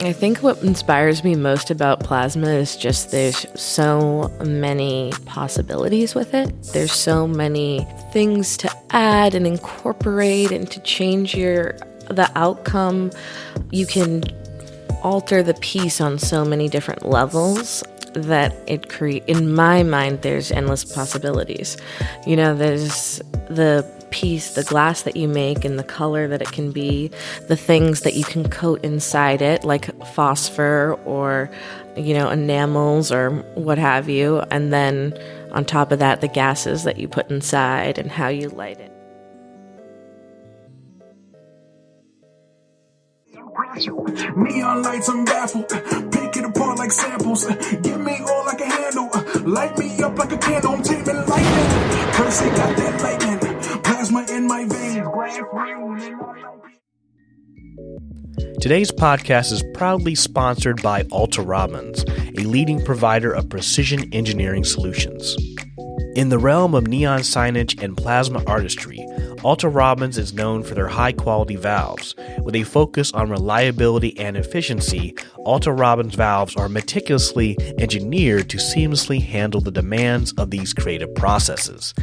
I think what inspires me most about plasma is just there's so many possibilities with it. There's so many things to add and incorporate and to change the outcome. You can alter the piece on so many different levels that in my mind, there's endless possibilities. There's the piece, the glass that you make and the color that it can be, the things that you can coat inside it, like phosphor or, enamels or what have you. And then on top of that, the gases that you put inside and how you light it. Neon lights, I'm baffled. Pick it apart like samples. Give me all I can handle. Light me up like a candle. I'm taming lightning. Percy got that lightning. Plasma in my veins. Glass room in my life. Today's podcast is proudly sponsored by Alta Robbins, a leading provider of precision engineering solutions. In the realm of neon signage and plasma artistry, Alta Robbins is known for their high-quality valves. With a focus on reliability and efficiency, Alta Robbins valves are meticulously engineered to seamlessly handle the demands of these creative processes.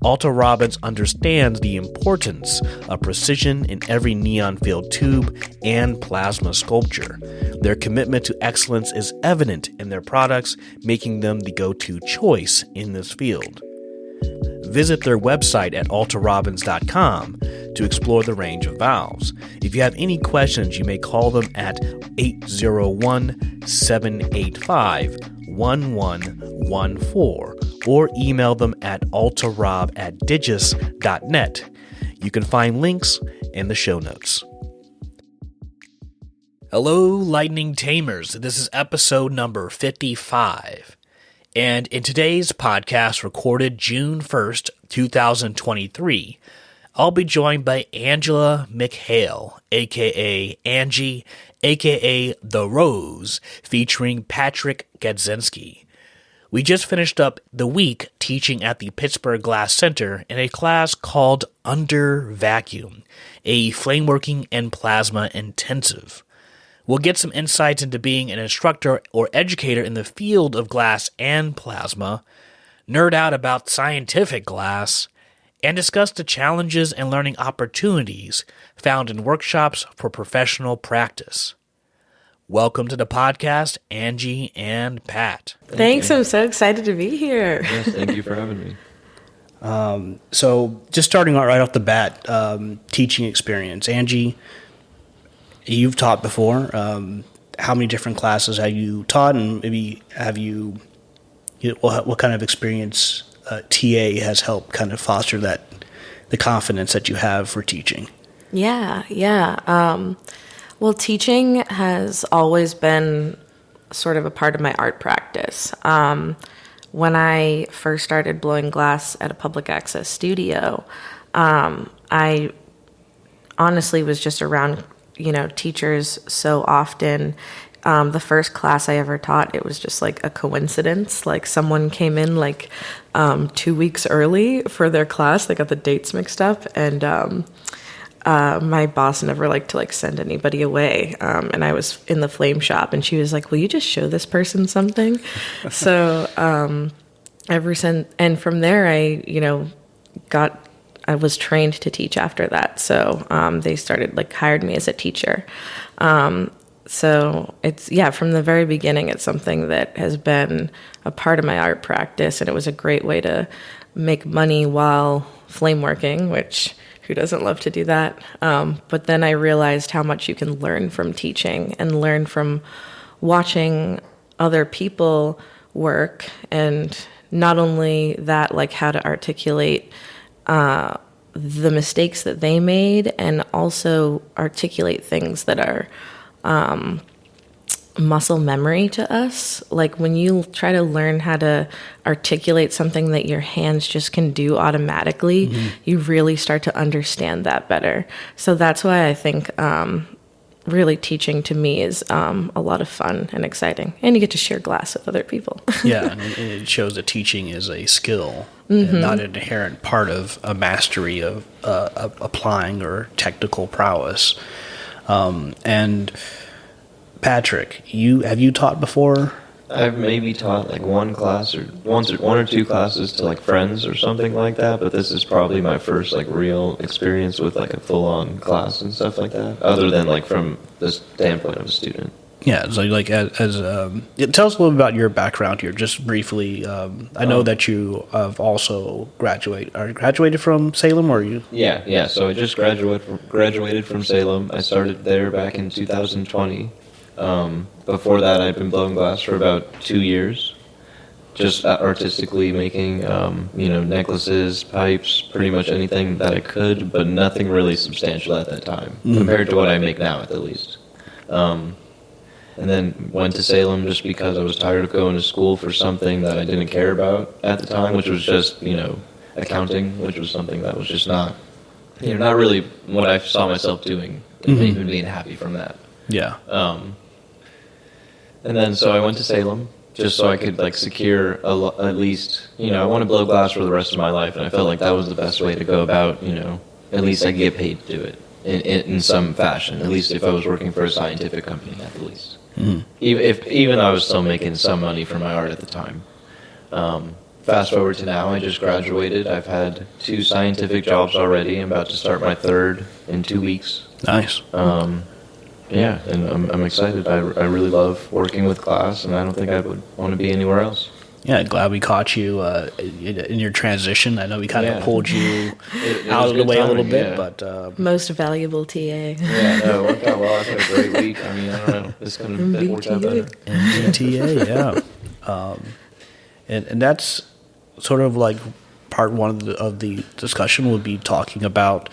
Alta Robbins understands the importance of precision in every neon-filled tube and plasma sculpture. Their commitment to excellence is evident in their products, making them the go-to choice in this field. Visit their website at altarobbins.com to explore the range of valves. If you have any questions, you may call them at 801-785-1114 or email them at altarob@digis.net. You can find links in the show notes. Hello, Lightning Tamers. This is episode number 55. And in today's podcast, recorded June 1st, 2023, I'll be joined by Angela McHale, a.k.a. Angie, a.k.a. The Rose, featuring Patrick Gadzinski. We just finished up the week teaching at the Pittsburgh Glass Center in a class called Under Vacuum, a flameworking and plasma intensive. We'll get some insights into being an instructor or educator in the field of glass and plasma, nerd out about scientific glass, and discuss the challenges and learning opportunities found in workshops for professional practice. Welcome to the podcast, Angie and Pat. Thanks, I'm so excited to be here. Yes, thank you for having me. So just starting out right off the bat, teaching experience. Angie, you've taught before. How many different classes have you taught, and maybe what kind of experience TA has helped kind of foster the confidence that you have for teaching? Yeah. Well, teaching has always been sort of a part of my art practice. When I first started blowing glass at a public access studio, I honestly was just around, teachers so often. The first class I ever taught, it was just like a coincidence. Like someone came in 2 weeks early for their class. They got the dates mixed up, and my boss never liked to send anybody away. And I was in the flame shop, and she was like, "Will you just show this person something?" So and from there, I was trained to teach after that. So they started hired me as a teacher. So it's, from the very beginning, it's something that has been a part of my art practice, and it was a great way to make money while flame working, which who doesn't love to do that? But then I realized how much you can learn from teaching and learn from watching other people work, and not only that, how to articulate the mistakes that they made, and also articulate things that are muscle memory to us. When you try to learn how to articulate something that your hands just can do automatically, you really start to understand that better. So that's why I think really teaching to me is a lot of fun and exciting, and you get to share glass with other people. Yeah, and it shows that teaching is a skill, and not an inherent part of a mastery of applying or technical prowess. And Patrick, have you taught before? I've maybe taught like one or two classes to like friends or something like that, but this is probably my first like real experience with like a full-on class and stuff like that, other than like from the standpoint of a student. Yeah, so like tell us a little about your background here, just briefly. I know that you have also graduated from Salem, or you? Yeah. So I just graduated from Salem. I started there back in 2020. Before that, I'd been blowing glass for about 2 years, just artistically making, necklaces, pipes, pretty much anything that I could, but nothing really substantial at that time, compared to what I make now, at the least. And then went to Salem just because I was tired of going to school for something that I didn't care about at the time, which was just, accounting, which was something that was just not really what I saw myself doing, and even being happy from that. Yeah. And then so I went to Salem just so I could like secure at least, I want to blow glass for the rest of my life, and I felt like that was the best way to go about, at least I could get paid to do it in some fashion, at least if I was working for a scientific company at the least. Even I was still making some money from my art at the time. Fast forward to now, I just graduated. I've had 2 scientific jobs already. I'm about to start my 3rd in 2 weeks. Nice. Yeah, and I'm excited. I really love working with glass, and I don't think I would want to be anywhere else. Yeah, glad we caught you in your transition. I know we kind of pulled you out of the way a little bit, but... Most valuable TA. Yeah, no, it worked out well. I've had a great week. I mean, I don't know. This could have worked out better. MBTA, yeah. And that's sort of like part one of the discussion would be talking about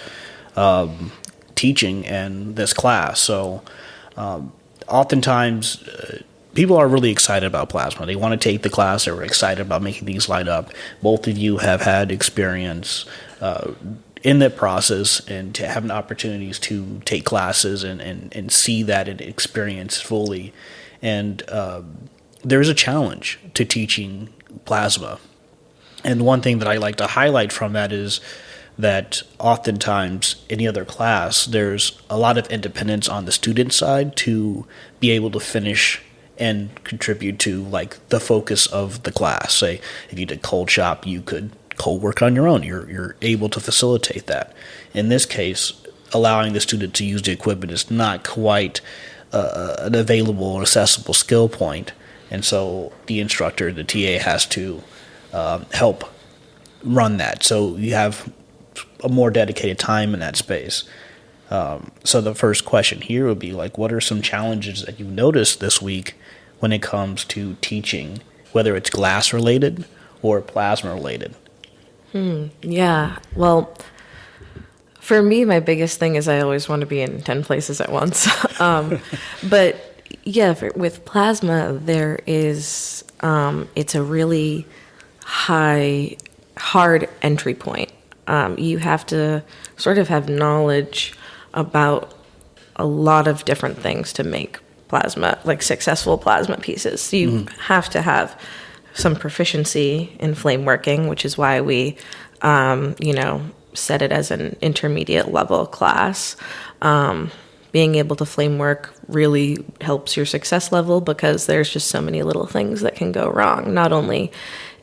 teaching and this class. So oftentimes... people are really excited about plasma. They want to take the class. They're excited about making things light up. Both of you have had experience in that process and to having opportunities to take classes and see that and experience fully. And there's a challenge to teaching plasma. And one thing that I like to highlight from that is that oftentimes any other class, there's a lot of independence on the student side to be able to finish and contribute to like the focus of the class. Say if you did cold shop, you could cold work on your own. You're able to facilitate that. In this case, allowing the student to use the equipment is not quite an available or accessible skill point, and so the instructor, the TA, has to help run that. So you have a more dedicated time in that space. So the first question here would be like, what are some challenges that you've noticed this week when it comes to teaching, whether it's glass related or plasma related? Yeah. Well, for me, my biggest thing is I always want to be in 10 places at once. But yeah, with plasma, there is, it's a really hard entry point. You have to sort of have knowledge about a lot of different things to make plasma, like successful plasma pieces. So you have to have some proficiency in flameworking, which is why we, set it as an intermediate level class. Being able to flame work really helps your success level because there's just so many little things that can go wrong, not only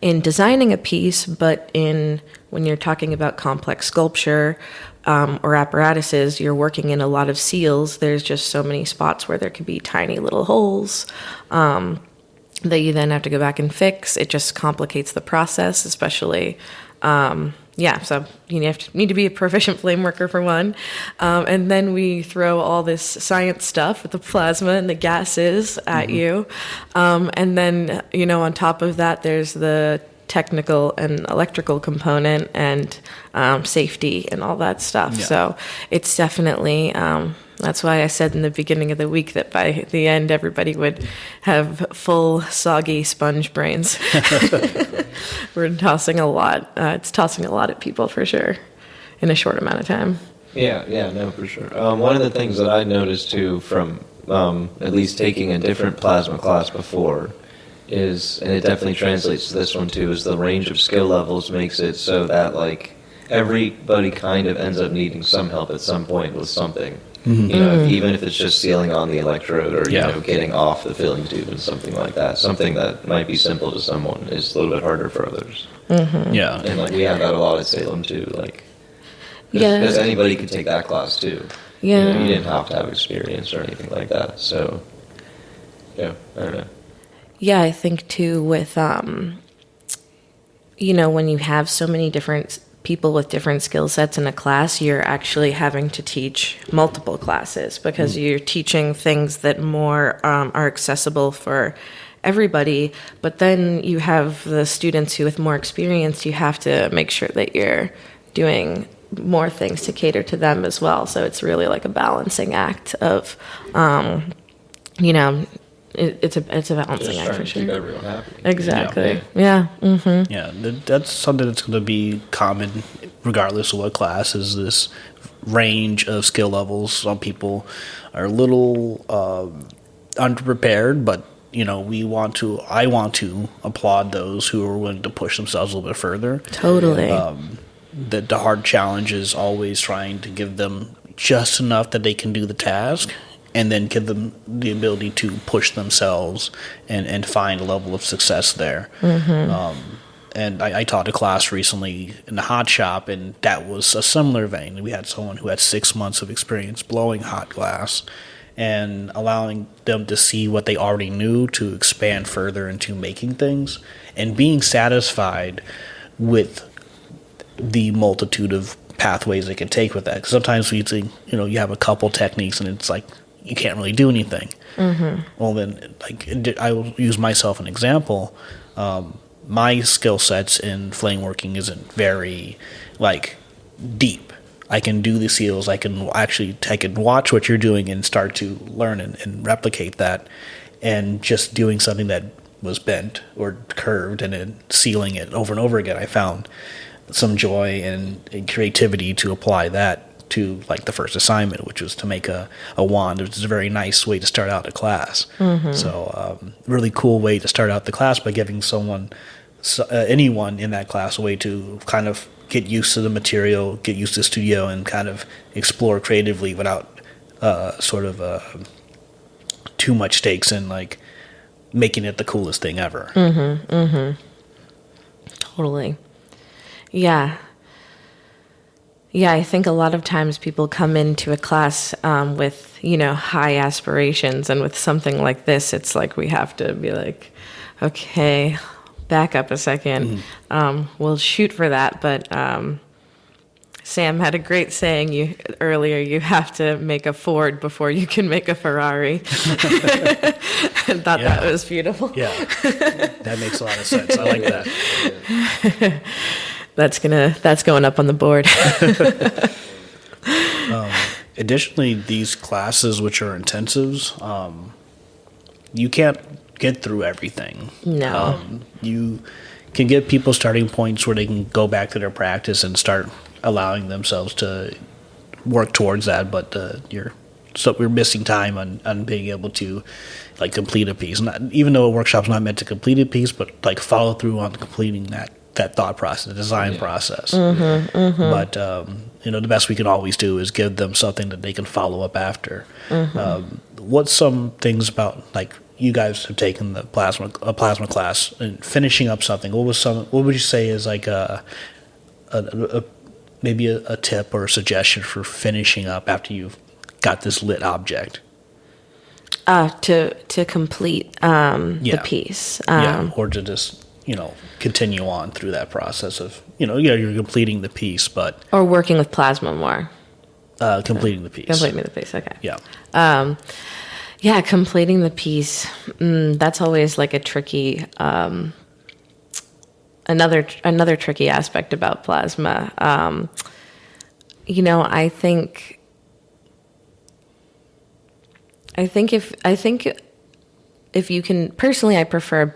in designing a piece, but in when you're talking about complex sculpture or apparatuses, you're working in a lot of seals. There's just so many spots where there could be tiny little holes that you then have to go back and fix. It just complicates the process, especially... so you need to be a proficient flame worker for one. And then we throw all this science stuff with the plasma and the gases at you. And then, on top of that, there's the technical and electrical component and safety and all that stuff. Yeah. So it's definitely... that's why I said in the beginning of the week that by the end, everybody would have full, soggy sponge brains. We're tossing a lot. It's tossing a lot at people for sure in a short amount of time. Yeah, no, for sure. One of the things that I noticed too from at least taking a different plasma class before is, and it definitely translates to this one too, is the range of skill levels makes it so that like everybody kind of ends up needing some help at some point with something. You know, even if it's just sealing on the electrode or, you know, getting off the filling tube and something like that. Something that might be simple to someone is a little bit harder for others. Yeah. And, like, we have that a lot at Salem, too. Like, because anybody could take that class, too. Yeah. You know, you didn't have to have experience or anything like that. So, yeah, I don't know. Yeah, I think, too, with, you know, when you have so many different people with different skill sets in a class, you're actually having to teach multiple classes because you're teaching things that more are accessible for everybody. But then you have the students who, with more experience, you have to make sure that you're doing more things to cater to them as well. So it's really like a balancing act of, you know, it's a balancing act for sure. Keep everyone happy. Exactly. Yeah. Yeah, that's something that's going to be common regardless of what class, is this range of skill levels. Some people are a little underprepared, but, you know, I want to applaud those who are willing to push themselves a little bit further. Totally. The hard challenge is always trying to give them just enough that they can do the task, and then give them the ability to push themselves and find a level of success there. And I taught a class recently in the hot shop, and that was a similar vein. We had someone who had 6 months of experience blowing hot glass, and allowing them to see what they already knew to expand further into making things, and being satisfied with the multitude of pathways they can take with that. 'Cause sometimes we think, you know, you have a couple techniques and it's like, you can't really do anything. Well, then, like, I will use myself an example. My skill sets in flameworking isn't very, like, deep. I can do the seals. I can watch what you're doing and start to learn and replicate that. And just doing something that was bent or curved and then sealing it over and over again, I found some joy and creativity to apply that to, like, the first assignment, which was to make a wand, which is a very nice way to start out a class. So really cool way to start out the class by giving anyone in that class a way to kind of get used to the material, get used to the studio, and kind of explore creatively without too much stakes in, like, making it the coolest thing ever. Totally. Yeah. Yeah, I think a lot of times people come into a class with, you know, high aspirations, and with something like this, it's like we have to be like, okay, back up a second. We'll shoot for that, but Sam had a great saying earlier, you have to make a Ford before you can make a Ferrari. I thought that was beautiful. Yeah, that makes a lot of sense. I like that. That's going up on the board. Additionally, these classes, which are intensives, you can't get through everything. No. You can get people starting points where they can go back to their practice and start allowing themselves to work towards that, but we're missing time on being able to, like, complete a piece. Even though a workshop's not meant to complete a piece, but, like, follow through on completing that thought process, the design process. But you know, the best we can always do is give them something that they can follow up after. What's some things about, like, you guys have taken the plasma class and finishing up something? What would you say is, like, maybe a tip or a suggestion for finishing up after you've got this lit object? To complete the piece. Or to just, you know, continue on through that process of, you know, you're completing the piece, but... Or working with plasma more. Completing the piece. Completing the piece, okay. Yeah. Yeah, completing the piece. That's always, like, a tricky... Another tricky aspect about plasma. You know, I think if you can... Personally, I prefer a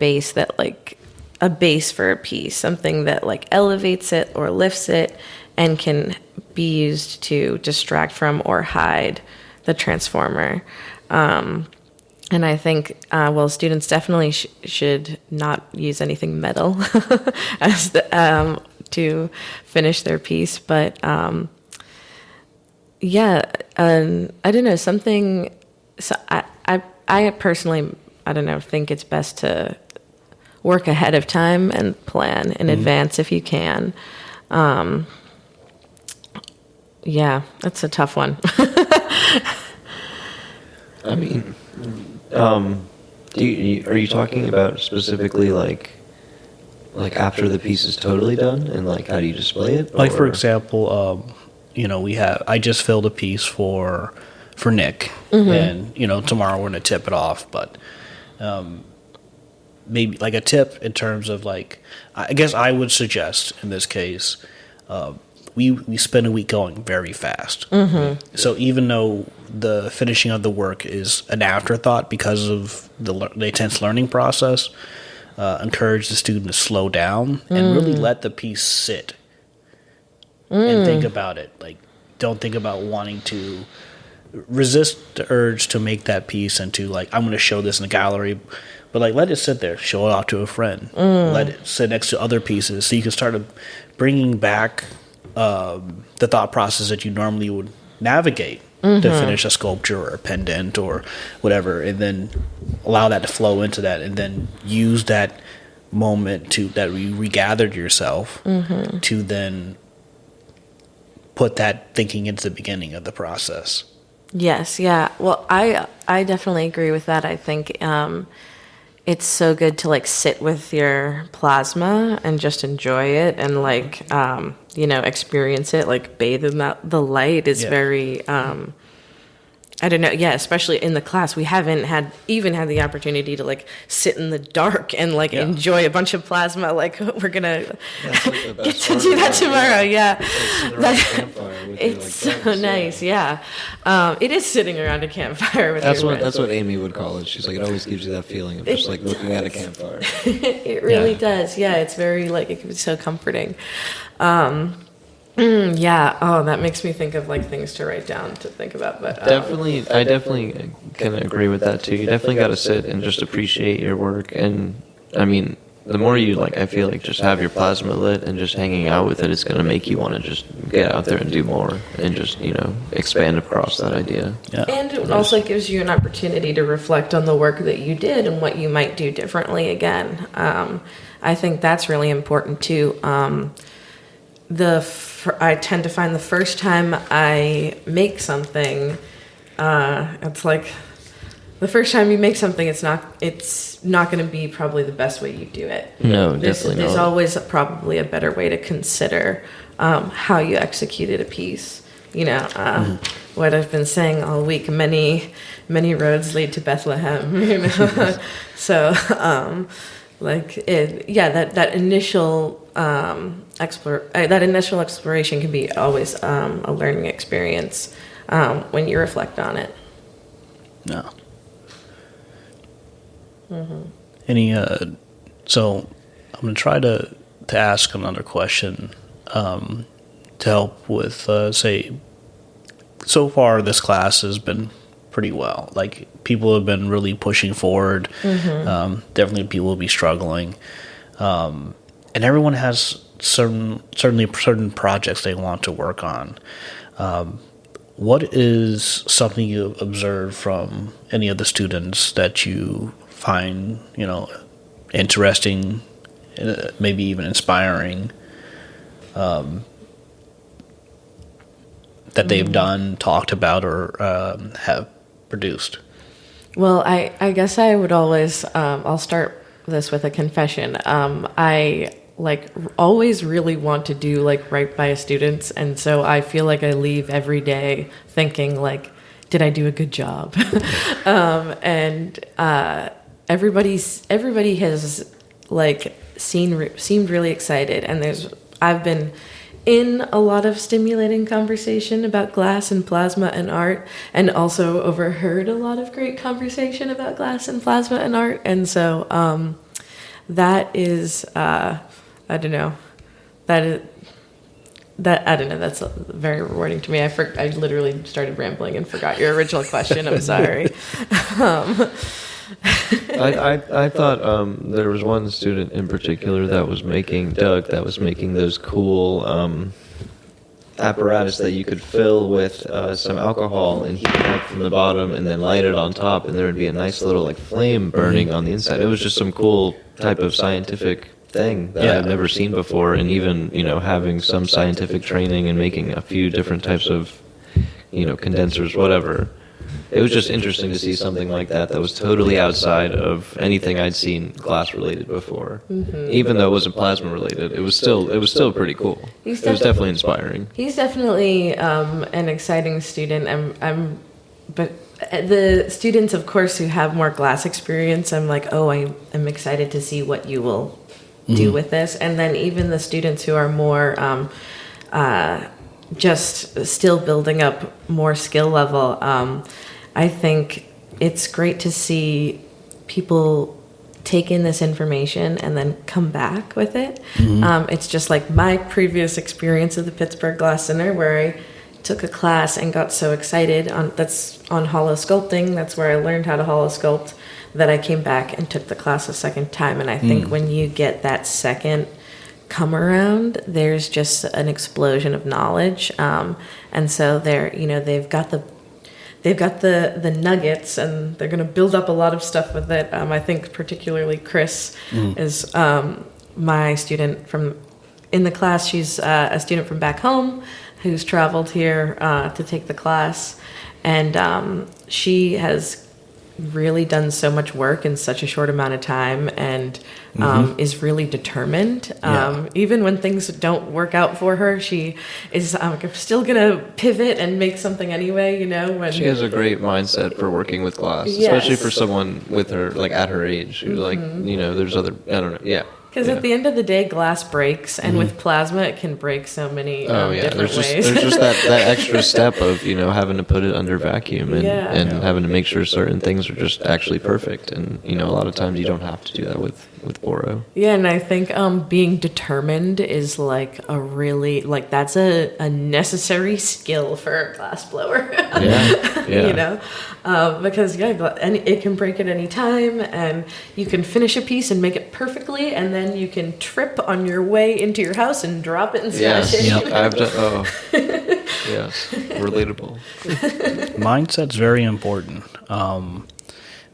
base for a piece, something that, like, elevates it or lifts it and can be used to distract from or hide the transformer. And I think, students definitely should not use anything metal as to finish their piece. But I don't know, something. So I personally, I don't know, think it's best to work ahead of time and plan in advance if you can. That's a tough one. I mean, are you talking about specifically like after the piece is totally done, and like how do you display it? Like for example, I just filled a piece for Nick, and tomorrow we're gonna tip it off, but maybe like a tip in terms of like, I guess I would suggest in this case, we spend a week going very fast. So even though the finishing of the work is an afterthought because of the intense learning process, encourage the student to slow down and really let the piece sit and think about it. Like, don't think about wanting to resist the urge to make that piece into like, I'm going to show this in the gallery, but like let it sit there, show it off to a friend, let it sit next to other pieces, so you can start bringing back the thought process that you normally would navigate to finish a sculpture or a pendant or whatever, and then allow that to flow into that, and then use that moment that you regathered yourself to then put that thinking into the beginning of the process. Yes, yeah. Well, I definitely agree with that. I think it's so good to like sit with your plasma and just enjoy it and like experience it, like bathe in the light is very I don't know, especially in the class we haven't had the opportunity to like sit in the dark and like enjoy a bunch of plasma. Like we're gonna get to do that tomorrow. It's so nice. It is sitting around a campfire with that's what Amy would call it. She's like, it always gives you that feeling of just like looking at a campfire. It really does. It's very like, it can be so comforting. That makes me think of like things to write down to think about. But I definitely can agree with that too. You definitely got to sit and just appreciate your work. And I mean, the more you like, I feel like just have your plasma lit and just hanging out with it is going to make you want to just get out there and do more and just expand across that idea. And it also gives you an opportunity to reflect on the work that you did and what you might do differently again. I think that's really important too. I tend to find the first time I make something, it's like the first time you make something, it's not going to be probably the best way you do it. No, definitely not. There's always probably a better way to consider how you executed a piece. What I've been saying all week, many roads lead to Bethlehem. So that initial exploration can be always a learning experience when you reflect on it. No. Any so I'm going to try to ask another question to help with say, so far this class has been pretty well. Like, people have been really pushing forward. Definitely people will be struggling. And everyone has certain projects they want to work on. What is something you observed from any of the students that you find, interesting, maybe even inspiring, that they've done, talked about, or have produced? Well, I guess I would always, I'll start this with a confession. I always really want to do right by students, and so I feel like I leave every day thinking did I do a good job? Everybody has seemed really excited, and I've been in a lot of stimulating conversation about glass and plasma and art, and also overheard a lot of great conversation about glass and plasma and art. And so that is, I don't know, that's very rewarding to me. I literally started rambling and forgot your original question. I'm sorry. I thought there was one student in particular that was making those cool apparatus that you could fill with some alcohol and heat it up from the bottom and then light it on top, and there would be a nice little like flame burning on the inside. It was just some cool type of scientific thing that I've never seen before, and even having some scientific training and making a few different types of condensers, whatever. It was just interesting to see something like that was totally outside of anything I'd seen glass related before. Mm-hmm. Even though it wasn't plasma related, it was still pretty cool. It was definitely inspiring. He's definitely an exciting student. But the students, of course, who have more glass experience, I'm like, I'm excited to see what you will do with this. And then even the students who are more just still building up more skill level, I think it's great to see people take in this information and then come back with it. Mm-hmm. It's just like my previous experience at the Pittsburgh Glass Center, where I took a class and got so excited that's on hollow sculpting. That's where I learned how to hollow sculpt, that I came back and took the class a second time. And I think when you get that second come around, there's just an explosion of knowledge. And so they've got the nuggets, and they're going to build up a lot of stuff with it. I think particularly Chris is my student in the class. She's a student from back home who's traveled here to take the class, and she has really done so much work in such a short amount of time, and is really determined. Even when things don't work out for her, she is still gonna pivot and make something anyway. When she has a great mindset for working with glass, especially for someone with her at her age who there's other, I don't know, Because at the end of the day, glass breaks, and with plasma, it can break so many different ways. There's just that extra step of having to put it under vacuum and having to make sure certain things are just actually perfect. And a lot of times you don't have to do that with Boro. Yeah, and I think being determined is a really that's a necessary skill for a glass blower. Because it can break at any time, and you can finish a piece and make it perfectly, and then you can trip on your way into your house and drop it and smash it. Yep. I've done. Yes, relatable. Mindset's very important.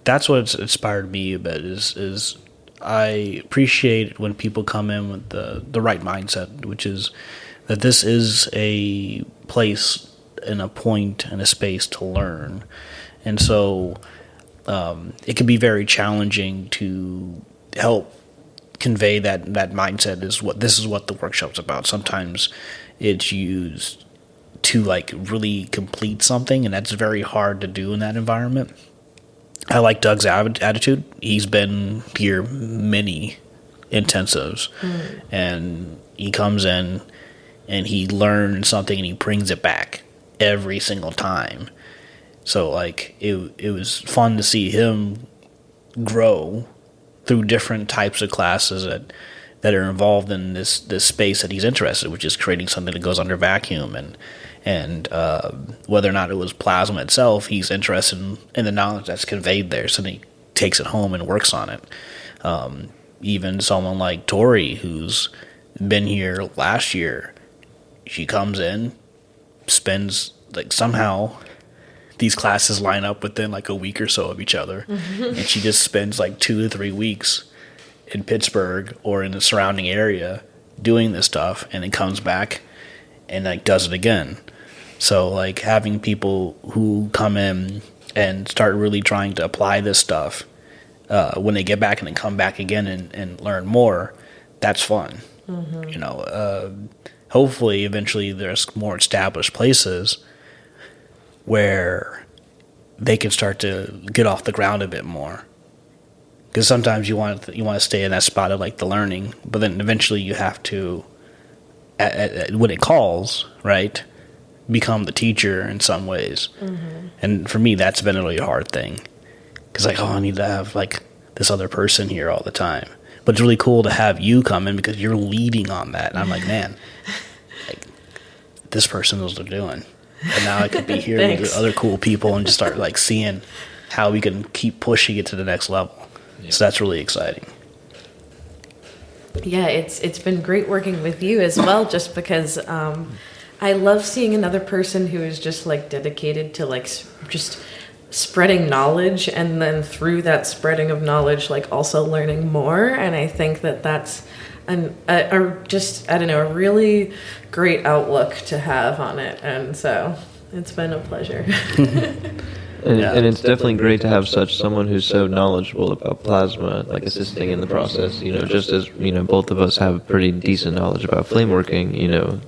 That's what's inspired me a bit. Is I appreciate when people come in with the right mindset, which is that this is a place and a point and a space to learn. And so it can be very challenging to help convey that mindset this is what the workshop's about. Sometimes it's used to really complete something, and that's very hard to do in that environment. I like Doug's attitude. He's been here many intensives, and he comes in and he learns something and he brings it back every single time. So it was fun to see him grow through different types of classes that are involved in this space that he's interested in, which is creating something that goes under vacuum, and whether or not it was plasma itself, he's interested in the knowledge that's conveyed there, so he takes it home and works on it. Even someone like Tori, who's been here last year, she comes in, spends somehow these classes line up within a week or so of each other, and she just spends 2 to 3 weeks in Pittsburgh or in the surrounding area doing this stuff, and then comes back and does it again. So having people who come in and start really trying to apply this stuff when they get back and then come back again and learn more, that's fun. Hopefully eventually there's more established places where they can start to get off the ground a bit more. Because sometimes you want to stay in that spot of the learning, but then eventually you have to, when it calls, right, become the teacher in some ways. And for me, that's been a really hard thing. Because I need to have this other person here all the time. But it's really cool to have you come in because you're leading on that. And I'm man, this person knows what they're doing. And now I could be here with other cool people and just start seeing how we can keep pushing it to the next level. Yeah. So that's really exciting. Yeah, it's been great working with you as well, just because I love seeing another person who is just like dedicated to like just spreading knowledge, and then through that spreading of knowledge, like also learning more. And I think that that's a really great outlook to have on it. And so it's been a pleasure. And it's definitely great to have someone who's so knowledgeable about plasma, like assisting in the process. Just as both of us have pretty decent knowledge about flameworking.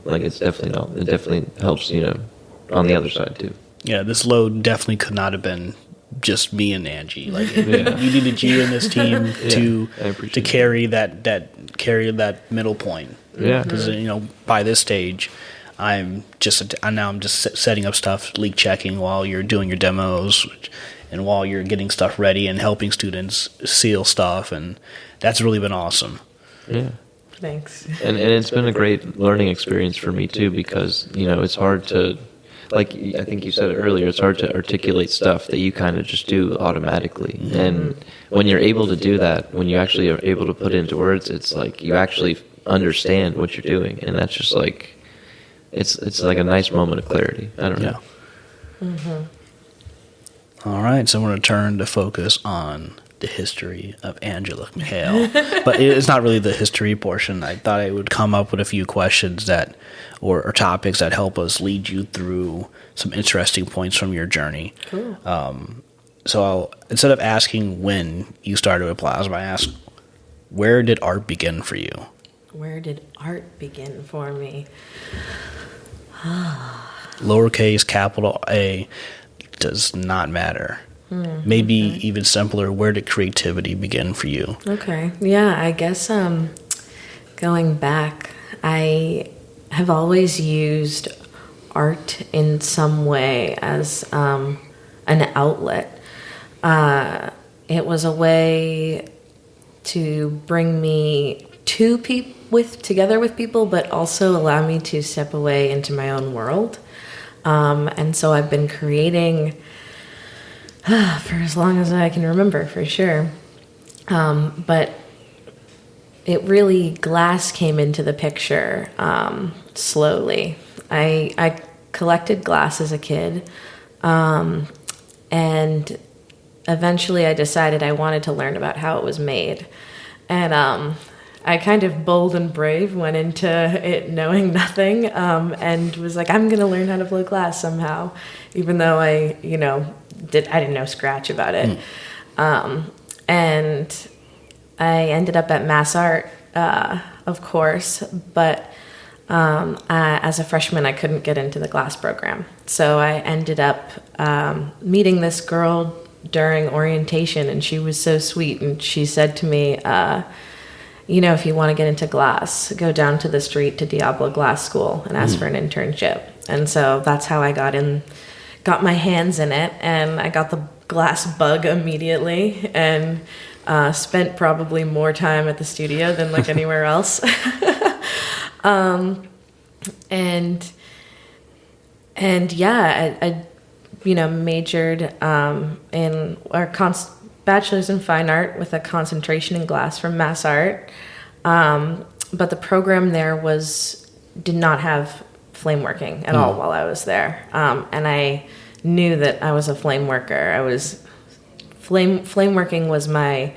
Like it definitely helps. On the other side too. Yeah, this load definitely could not have been just me and Angie. Like we needed you and this team to carry that middle point. Yeah, because by this stage, I'm just setting up stuff, leak checking while you're doing your demos, and while you're getting stuff ready and helping students seal stuff, and that's really been awesome. Yeah. Thanks. And it's been a great learning experience for me too, because it's hard to, like I think you said it earlier, it's hard to articulate stuff that you kind of just do automatically. Mm-hmm. And when you're able to do that, when you actually are able to put it into words, it's like you actually understand what you're doing, and that's just like it's like a nice moment of clarity. I don't know. Mm-hmm. All right, so I'm going to turn to focus on the history of Angela McHale. But it's not really the history portion. I thought I would come up with a few questions or topics that help us lead you through some interesting points from your journey. Cool. So instead of asking when you started with plasma, I ask, where did art begin for you? Where did art begin for me? Lowercase, capital A, does not matter. Maybe even simpler, where did creativity begin for you? Okay. Yeah, I guess going back, I have always used art in some way as an outlet. It was a way to bring me together with people, but also allow me to step away into my own world. And so I've been creating for as long as I can remember, for sure. But it really, glass came into the picture slowly. I collected glass as a kid, and eventually I decided I wanted to learn about how it was made. And I kind of bold and brave went into it knowing nothing, and was like, I'm going to learn how to blow glass somehow, even though I didn't know scratch about it. And I ended up at Mass Art, of course, but as a freshman, I couldn't get into the glass program. So I ended up meeting this girl during orientation, and she was so sweet, and she said to me, if you want to get into glass, go down to the street to Diablo Glass School and ask for an internship. And so that's how I got my hands in it, and I got the glass bug immediately, and spent probably more time at the studio than like anywhere else. And yeah, I majored in our bachelor's in fine art with a concentration in glass from Mass Art, but the program there did not have flameworking at all while I was there, and I knew that I was a flame worker. Flameworking was my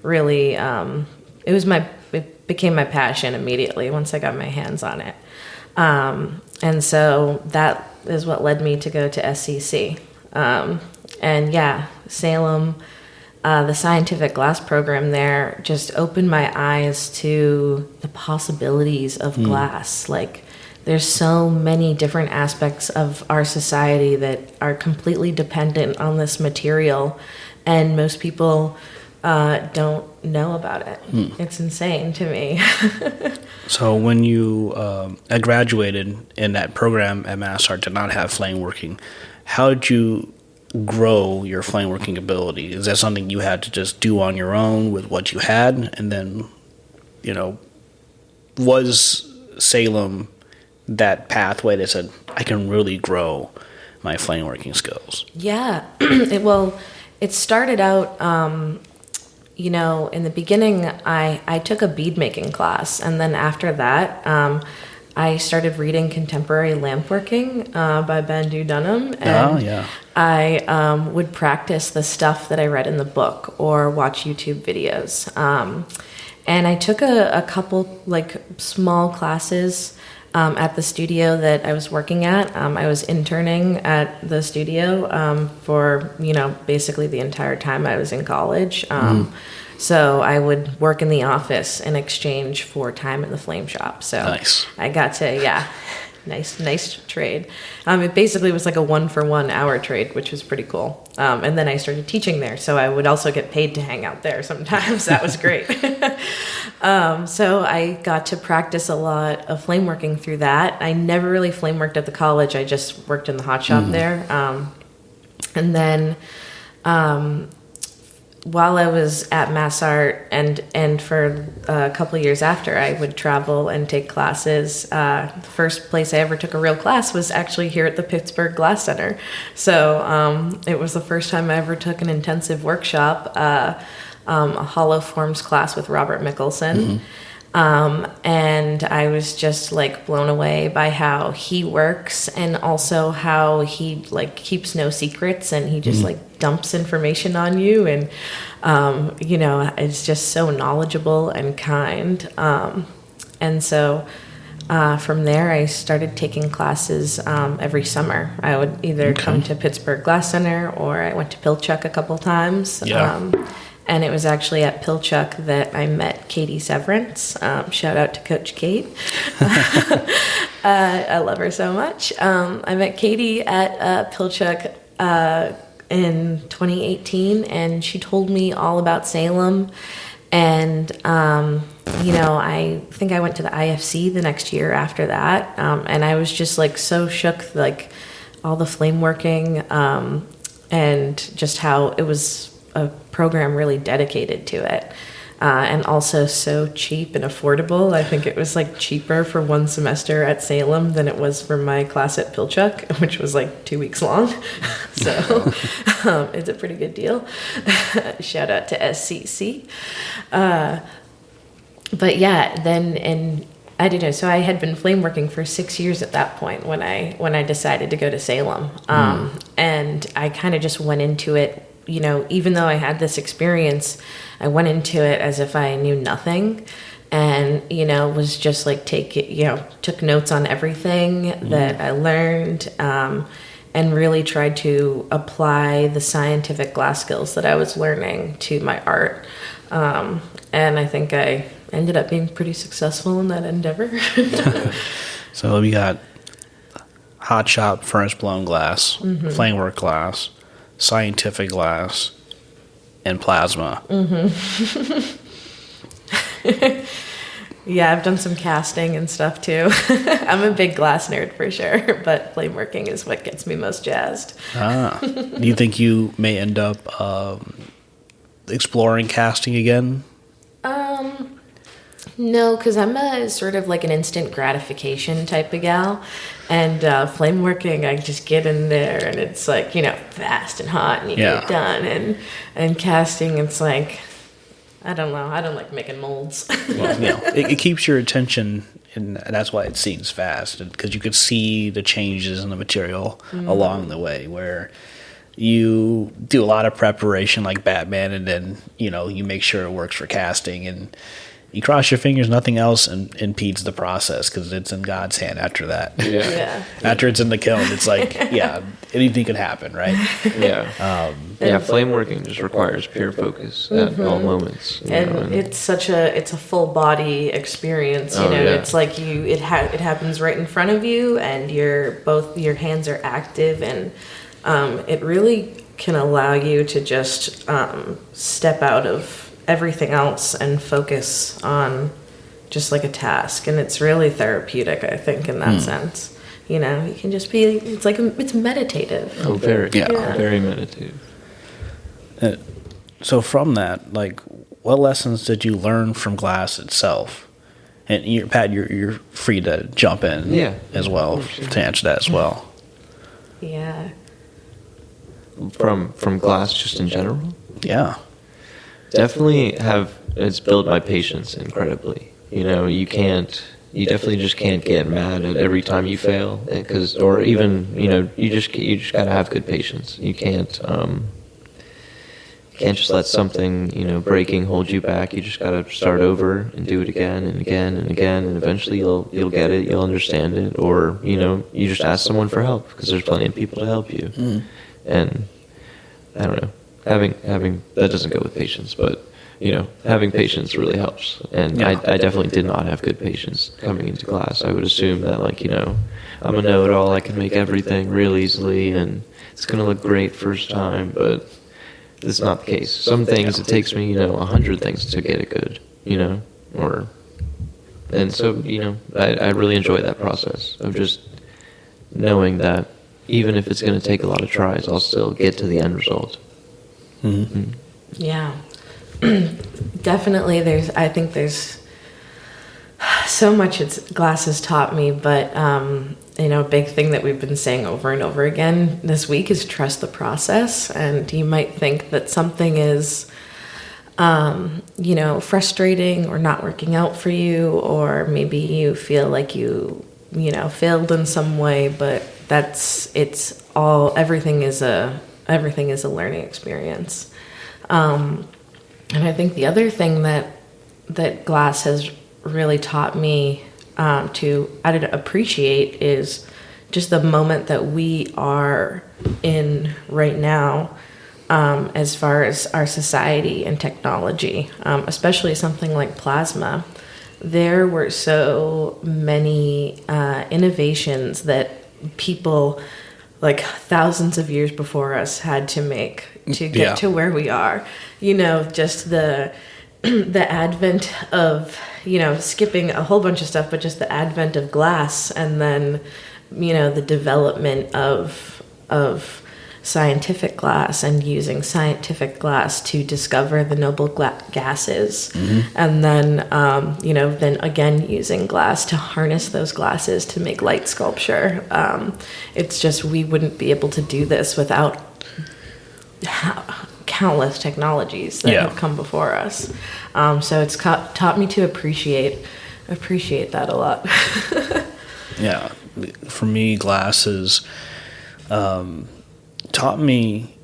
really it became my passion immediately once I got my hands on it, and so that is what led me to go to SCC, and yeah, Salem. The scientific glass program there just opened my eyes to the possibilities of glass. Like, there's so many different aspects of our society that are completely dependent on this material, and most people don't know about it. It's insane to me. So when you graduated in that program at Mass Art did not have flame working, how did you grow your flame working ability? Is that something you had to just do on your own with what you had? And then, was Salem that pathway that said, I can really grow my flame working skills? Yeah. It started out, in the beginning, I took a bead making class, and then after that, I started reading Contemporary Lampworking by Bandhu Dunham, and I would practice the stuff that I read in the book or watch YouTube videos. And I took a couple small classes at the studio that I was working at. I was interning at the studio for basically the entire time I was in college. So I would work in the office in exchange for time in the flame shop. So nice. I got to, nice trade. It basically was like a 1-for-1 hour trade, which was pretty cool. And then I started teaching there, so I would also get paid to hang out there sometimes. That was great. So I got to practice a lot of flame working through that. I never really flame worked at the college. I just worked in the hot shop there. And then while I was at Mass Art and for a couple of years after, I would travel and take classes. The first place I ever took a real class was actually here at the Pittsburgh Glass Center. So it was the first time I ever took an intensive workshop, a hollow forms class with Robert Mickelson. And I was just blown away by how he works, and also how he keeps no secrets, and he just dumps information on you, and it's just so knowledgeable and kind. And so from there I started taking classes every summer. I would either come to Pittsburgh Glass Center, or I went to Pilchuck a couple times. And it was actually at Pilchuck that I met Katie Severance. Shout out to Coach Kate. I love her so much. I met Katie at Pilchuck in 2018, and she told me all about Salem. And, I think I went to the IFC the next year after that. And I was just so shook, all the flame working, and just how it was a program really dedicated to it, and also so cheap and affordable. I think it was cheaper for one semester at Salem than it was for my class at Pilchuck, which was 2 weeks long. So it's a pretty good deal. Shout out to SCC. But yeah, then, and I don't know. So I had been flame working for 6 years at that point when I decided to go to Salem, and I kind of just went into it. Even though I had this experience, I went into it as if I knew nothing, and, was just took notes on everything that I learned, and really tried to apply the scientific glass skills that I was learning to my art. And I think I ended up being pretty successful in that endeavor. So we got hot shop, furnace blown glass, flame work glass, scientific glass, and plasma. Yeah, I've done some casting and stuff too. I'm a big glass nerd for sure, but flame working is what gets me most jazzed. Do you think you may end up exploring casting again? No, because I'm a sort of an instant gratification type of gal. And flame working, I just get in there and it's fast and hot and you get it done. And casting, it's I don't know. I don't like making molds. Well, it keeps your attention, and that's why it seems fast, because you could see the changes in the material along the way, where you do a lot of preparation like Batman, and then, you make sure it works for casting, and you cross your fingers, nothing else impedes the process, because it's in God's hand after that. Yeah. After it's in the kiln, it's anything could happen, right? Yeah. Flame working just requires pure focus at all moments. It's a full body experience. It's it happens right in front of you, and your hands are active, and it really can allow you to just step out of everything else and focus on just a task, and it's really therapeutic, I think, in that sense. You can just be, it's meditative. Oh, very meditative. So from that, what lessons did you learn from glass itself? And Pat, you're free to jump in as well to answer that as well. Yeah. from glass just in general. Yeah. Definitely it's built my patience incredibly. You know, you definitely just can't get mad at every time you fail, or even, you know, you just gotta have good patience. You can't just let something, you know, breaking hold you back. You just gotta start over and do it again and again and again, and eventually you'll get it, you'll understand it, or, you know, you just ask someone for help because there's plenty of people to help you. And I don't know, having that doesn't go with patience, but, you know, having patience really helps. And I definitely did not have good patience coming into class. I would assume that, like, you know, I'm a know-it-all, I can make everything real easily, and it's going to look great first time, but it's not the case. Some things, it takes me, you know, 100 things to get it good, you know, and so, you know, I really enjoy that process of just knowing that even if it's going to take a lot of tries, I'll still get to the end result. Mm-hmm. Yeah. Definitely I think there's so much glass has taught me, but you know, a big thing that we've been saying over and over again this week is trust the process. And you might think that something is you know, frustrating or not working out for you, or maybe you feel like you know, failed in some way, but everything is a learning experience. And I think the other thing that glass has really taught me to appreciate is just the moment that we are in right now, as far as our society and technology, especially something like plasma. There were so many innovations that people, like thousands of years before us, had to make to get to where we are. You know, just the advent of, you know, skipping a whole bunch of stuff, but just the advent of glass, and then, you know, the development of scientific glass and using scientific glass to discover the noble gases. And then, you know, then again using glass to harness those glasses to make light sculpture. It's just, we wouldn't be able to do this without countless technologies that have come before us. So it's taught me to appreciate that a lot. Yeah. For me, glasses taught me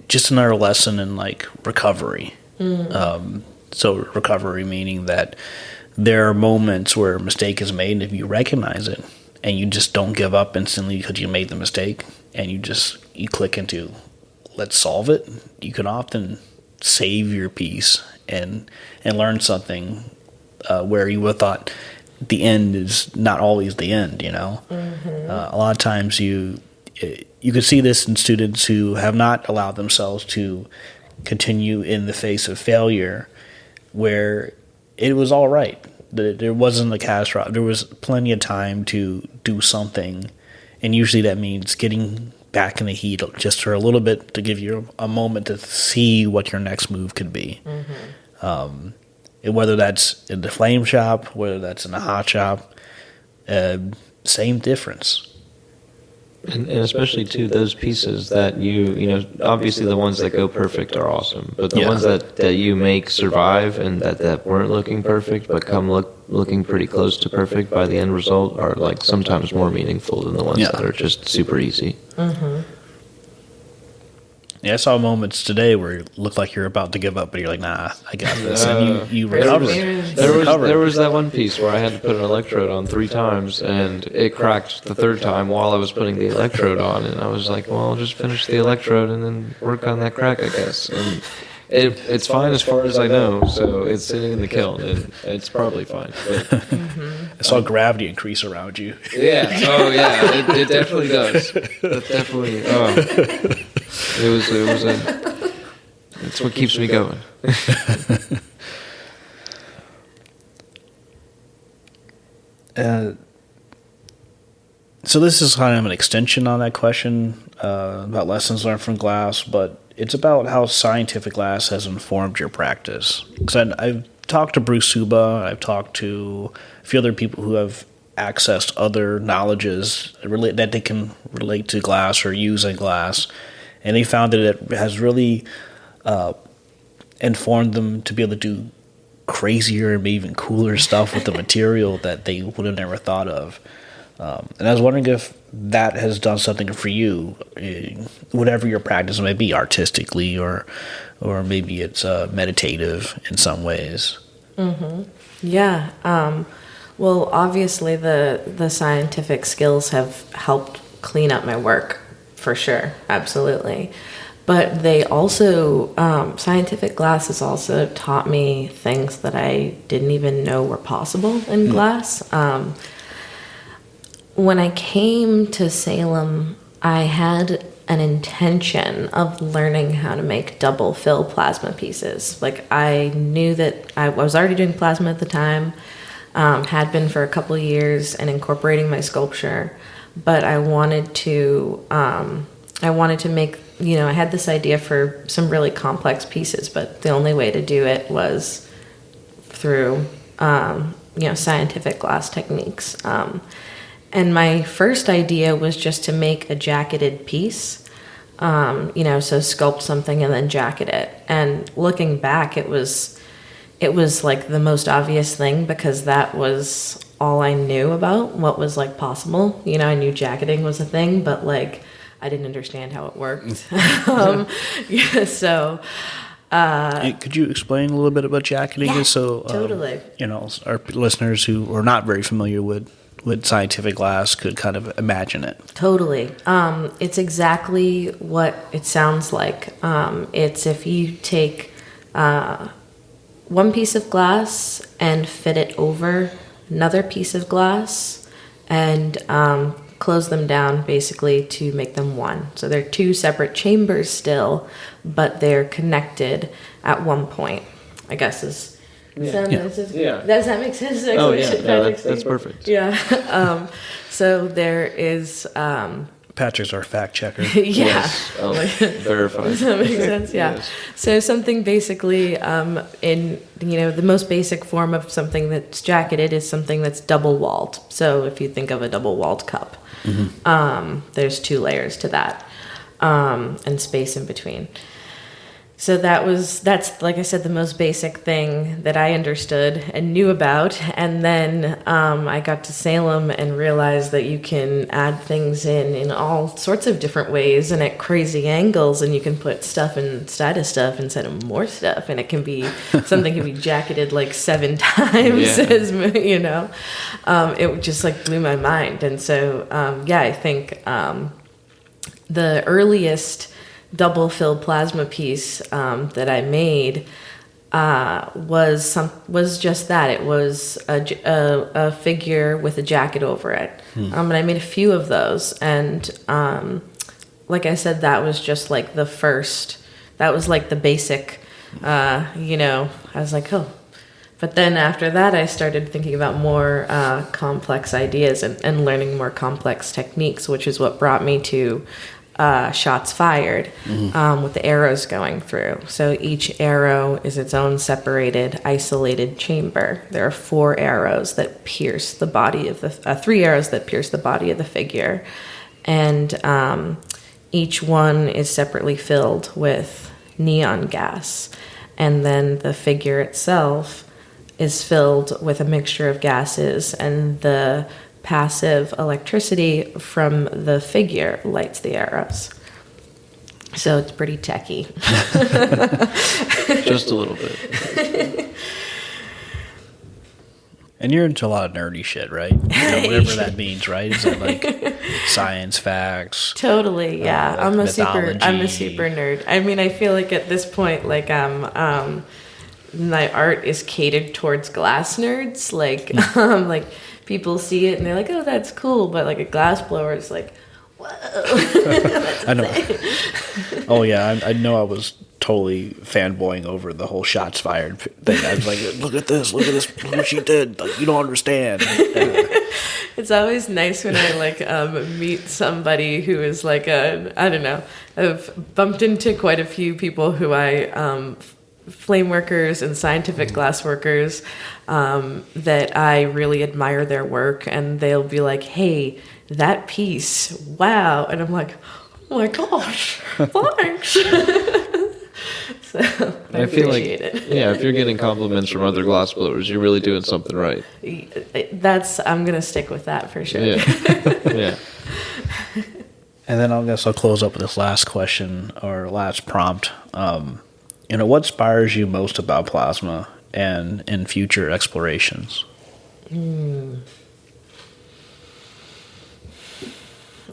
just another lesson in, like, recovery. So recovery meaning that there are moments where a mistake is made, and if you recognize it and you just don't give up instantly because you made the mistake, and you click into let's solve it, you can often save your peace and learn something where you would have thought the end is not always the end, you know. A lot of times you could see this in students who have not allowed themselves to continue in the face of failure, where it was all right. There wasn't a catastrophe. There was plenty of time to do something, and usually that means getting back in the heat just for a little bit to give you a moment to see what your next move could be. Whether that's in the flame shop, whether that's in a hot shop, same difference. And especially, too, those pieces that you know, obviously the ones that go perfect are awesome, but the ones that you make survive and that weren't looking perfect but come looking pretty close to perfect by the end result are, like, sometimes more meaningful than the ones that are just super easy. Yeah, I saw moments today where it looked like you're about to give up, but you're like, nah, I got this. And you recovered. There was that one piece where I had to put an electrode on 3 times, and it cracked the 3rd time while I was putting the electrode on, and I was like, well, I'll just finish the electrode and then work on that crack, I guess. And it's fine as far as I know, so it's sitting in the kiln, and it's probably fine. But I saw gravity increase around you. Yeah, it definitely does. It definitely, it's what keeps me going. So this is kind of an extension on that question about lessons learned from glass, but it's about how scientific glass has informed your practice. Because I've talked to Bruce Suba, I've talked to a few other people who have accessed other knowledges that they can relate to glass or use in glass, and they found that it has really informed them to be able to do crazier and maybe even cooler stuff with the material that they would have never thought of. And I was wondering if that has done something for you, whatever your practice may be, artistically or maybe it's meditative in some ways. Mm-hmm. Yeah. Well, obviously the scientific skills have helped clean up my work, for sure. Absolutely. But they also, scientific glass has also taught me things that I didn't even know were possible in glass. When I came to Salem, I had an intention of learning how to make double fill plasma pieces. Like, I knew that I was already doing plasma at the time, had been for a couple of years, and incorporating my sculpture. But I wanted to make, I had this idea for some really complex pieces, but the only way to do it was through, scientific glass techniques. And my first idea was just to make a jacketed piece, so sculpt something and then jacket it. And looking back, it was like the most obvious thing, because that was all I knew about what was like possible. I knew jacketing was a thing, but like I didn't understand how it worked. So could you explain a little bit about jacketing? Yeah, so totally. Our listeners who are not very familiar with scientific glass could kind of imagine it. Totally. It's exactly what it sounds like. It's if you take one piece of glass and fit it over another piece of glass and close them down basically to make them one. So they're two separate chambers still, but they're connected at one point, I guess is... Yeah. Does that make sense? Oh, yeah. That's perfect. Yeah. So there is... Patrick's our fact checker. Yeah. Yes. Verified. Does that make sense? Yeah. Yes. So something basically in, the most basic form of something that's jacketed is something that's double-walled. So if you think of a double-walled cup, there's two layers to that, and space in between. So that's like I said, the most basic thing that I understood and knew about. And then I got to Salem and realized that you can add things in all sorts of different ways and at crazy angles, and you can put stuff inside of stuff instead of more stuff, and it can be something can be jacketed like 7 times, it just like blew my mind. And so I think the earliest double filled plasma piece that I made was just that. It was a figure with a jacket over it, and I made a few of those. And like I said, that was just like the first. That was like the basic. I was like, oh. But then after that, I started thinking about more complex ideas and learning more complex techniques, which is what brought me to shots fired, with the arrows going through. So each arrow is its own separated, isolated chamber. There are 4 arrows that pierce the body of the 3 arrows that pierce the body of the figure, and each one is separately filled with neon gas, and then the figure itself is filled with a mixture of gases, and the passive electricity from the figure lights the arrows. So it's pretty techy. Just a little bit. And you're into a lot of nerdy shit, right? Whatever that means, right? Is it like science facts? Totally, yeah. Like I'm a mythology? super nerd. I mean, I feel like at this point, like my art is catered towards glass nerds. Like, like people see it and they're like, "Oh, that's cool," but like a glass blower is like, "Whoa!" I know. Oh yeah, I know. I was totally fanboying over the whole shots fired thing. I was like, look at this, look what she did. Like, you don't understand. It's always nice when I meet somebody who is like I don't know. I've bumped into quite a few people who flame workers and scientific glass workers that I really admire their work, and they'll be like, "Hey, that piece, wow!" And I'm like, Oh my gosh, thanks. So I feel like, appreciate it. yeah, if you're getting compliments from other glass blowers, you're really doing something right. I'm gonna stick with that for sure. Yeah. Yeah. And then I guess I'll close up with this last question or last prompt. What inspires you most about plasma and in future explorations?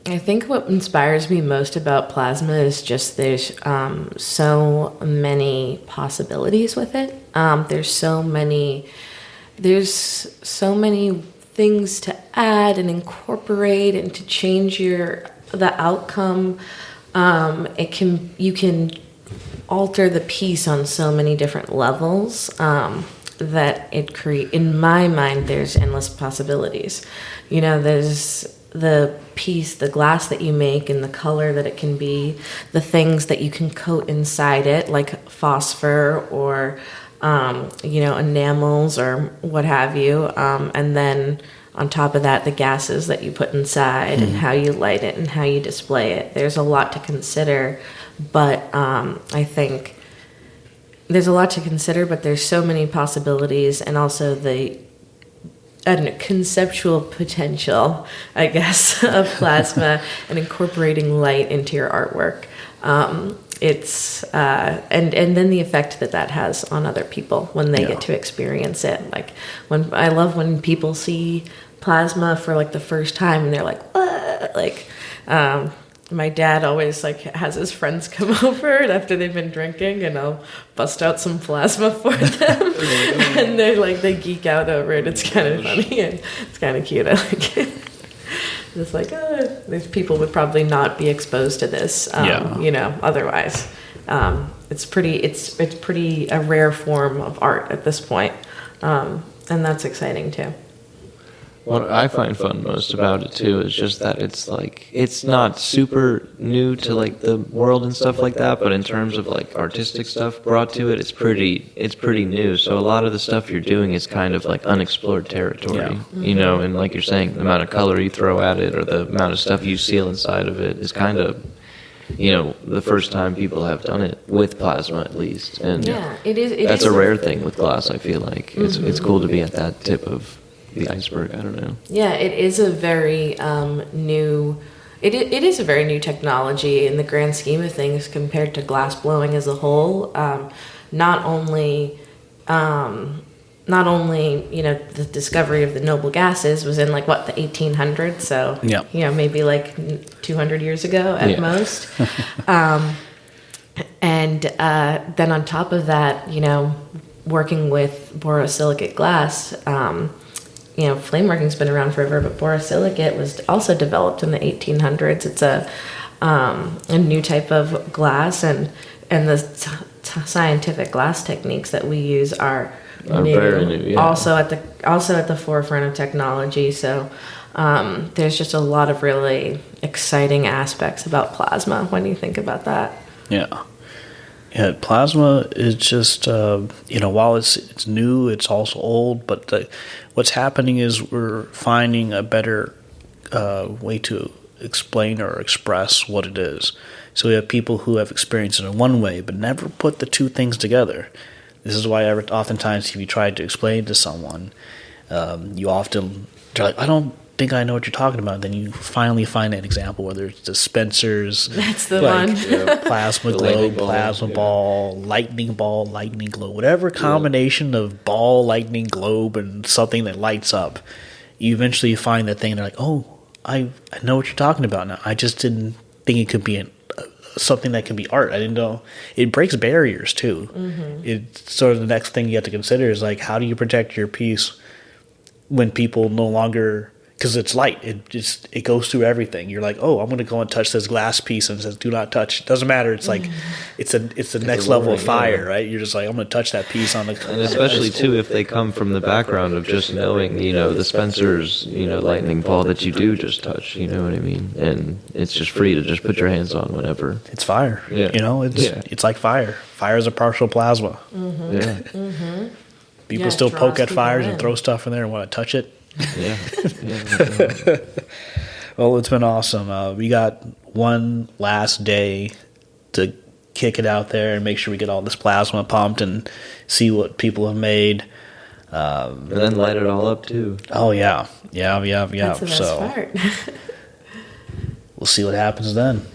I think what inspires me most about plasma is just there's so many possibilities with it. There's so many things to add and incorporate and to change the outcome. You can alter the piece on so many different levels that it in my mind, there's endless possibilities. There's the piece, the glass that you make and the color that it can be, the things that you can coat inside it, like phosphor or, enamels or what have you. And then on top of that, the gases that you put inside and how you light it and how you display it. There's a lot to consider, but I think there's a lot to consider, but there's so many possibilities, and also the conceptual potential, I guess, of plasma and incorporating light into your artwork. It's and then the effect that has on other people when they get to experience it. Like I love when people see plasma for like the first time and they're like, what? Like, my dad always has his friends come over and after they've been drinking, and I'll bust out some plasma for them, and they geek out over it. It's kind of funny and it's kind of cute. I like it. It's like, these people would probably not be exposed to this, otherwise. It's pretty a rare form of art at this point, and that's exciting too. What I find fun most about it too is just that it's not super new to the world and stuff like that, but in terms of artistic stuff brought to it, it's pretty new. So a lot of the stuff you're doing is kind of unexplored territory, and like you're saying, the amount of color you throw at it or the amount of stuff you seal inside of it is kind of, the first time people have done it with plasma at least, and that's a rare thing with glass. I feel like it's cool to be at that tip of the iceberg. I don't know. Yeah, it is a very new. It is a very new technology in the grand scheme of things compared to glass blowing as a whole. Not only the discovery of the noble gases was in the 1800s. So maybe 200 years ago at most. And then on top of that, working with borosilicate glass. Flameworking's been around forever, but borosilicate was also developed in the 1800s. It's a new type of glass, and the scientific glass techniques that we use are new. Very new. Yeah. Also at the forefront of technology. So there's just a lot of really exciting aspects about plasma when you think about that. Yeah. Yeah, plasma is just, while it's new, it's also old, but what's happening is we're finding a better way to explain or express what it is. So we have people who have experienced it in one way, but never put the two things together. This is why oftentimes if you try to explain to someone, you often, they're like, I don't think I know what you're talking about. Then you finally find an example, whether it's dispensers, that's the one, plasma globe, plasma ball, lightning globe, whatever combination of ball, lightning, globe, and something that lights up. You eventually find that thing, and they're like, oh, I know what you're talking about now. I just didn't think it could be something that can be art. I didn't know. It breaks barriers too. It's sort of the next thing you have to consider is how do you protect your piece when people no longer, because it's light, it goes through everything. You're like, oh, I'm going to go and touch this glass piece, and it says do not touch. It doesn't matter. It's it's the next level of fire, right? You're just like, I'm going to touch that piece on the. And especially too if they come from the background of just knowing, the Spencer's, lightning ball that you do just touch. You know what I mean? And it's just free to just put your hands on whenever. It's fire. Yeah. It's like fire. Fire is a partial plasma. Yeah. People still poke at fires and throw stuff in there and want to touch it. Yeah. Well, it's been awesome. We got one last day to kick it out there and make sure we get all this plasma pumped and see what people have made. And then light it all up too. Oh yeah. That's the best part. We'll see what happens then.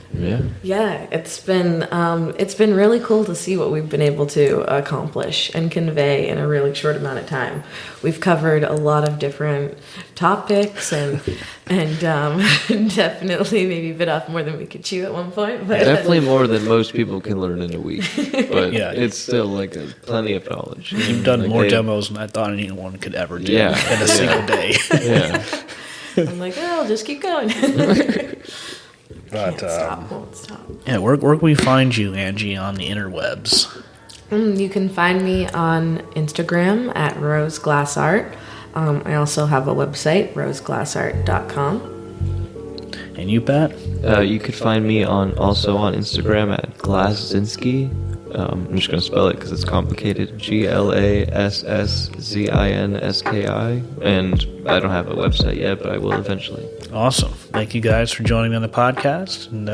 Yeah, it's been really cool to see what we've been able to accomplish and convey in a really short amount of time. We've covered a lot of different topics and definitely maybe bit off more than we could chew at one point. But definitely more than most people can learn in a week. But it's still like plenty of knowledge. You've done more demos than I thought anyone could ever do in a single day. I'm like, I'll just keep going. But won't stop. Yeah, where can we find you, Angie, on the interwebs? You can find me on Instagram at roseglassart. I also have a website, roseglassart.com. And you, Pat? You could find me also on Instagram at Gadzinski. I'm just going to spell it because it's complicated. GLASSZINSKI. And I don't have a website yet, but I will eventually. Awesome. Thank you guys for joining me on the podcast. And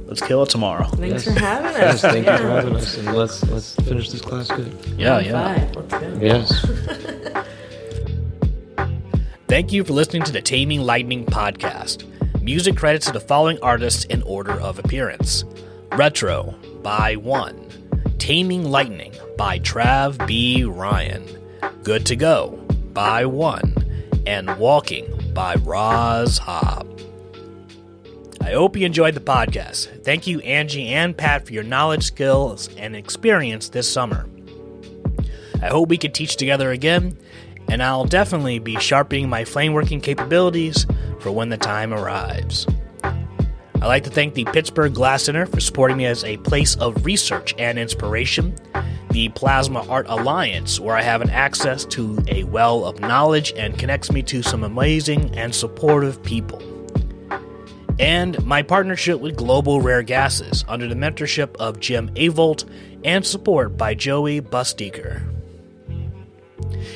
let's kill it tomorrow. Thanks for having us. Yes, thank you for having us. And let's finish this class good. Yeah. Let's go. Yes. Thank you for listening to the Taming Lightning podcast. Music credits to the following artists in order of appearance. Retro by One. Taming Lightning by Trav B. Ryan. Good to Go by One. And Walking by Roz Hobb. I hope you enjoyed the podcast. Thank you, Angie and Pat, for your knowledge, skills, and experience this summer. I hope we can teach together again, and I'll definitely be sharpening my flameworking capabilities for when the time arrives. I'd like to thank the Pittsburgh Glass Center for supporting me as a place of research and inspiration, the Plasma Art Alliance, where I have an access to a well of knowledge and connects me to some amazing and supportive people, and my partnership with Global Rare Gases under the mentorship of Jim Avolt and support by Joey Busteker.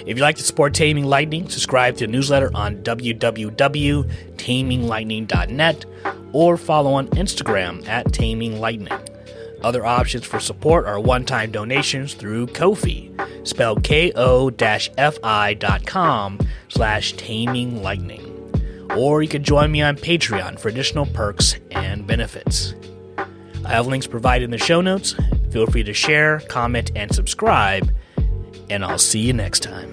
If you'd like to support Taming Lightning, subscribe to the newsletter on www.taminglightning.net or follow on Instagram at Taming Lightning. Other options for support are one-time donations through Ko-fi, spelled ko-fi.com/taminglightning. Or you can join me on Patreon for additional perks and benefits. I have links provided in the show notes. Feel free to share, comment, and subscribe, and I'll see you next time.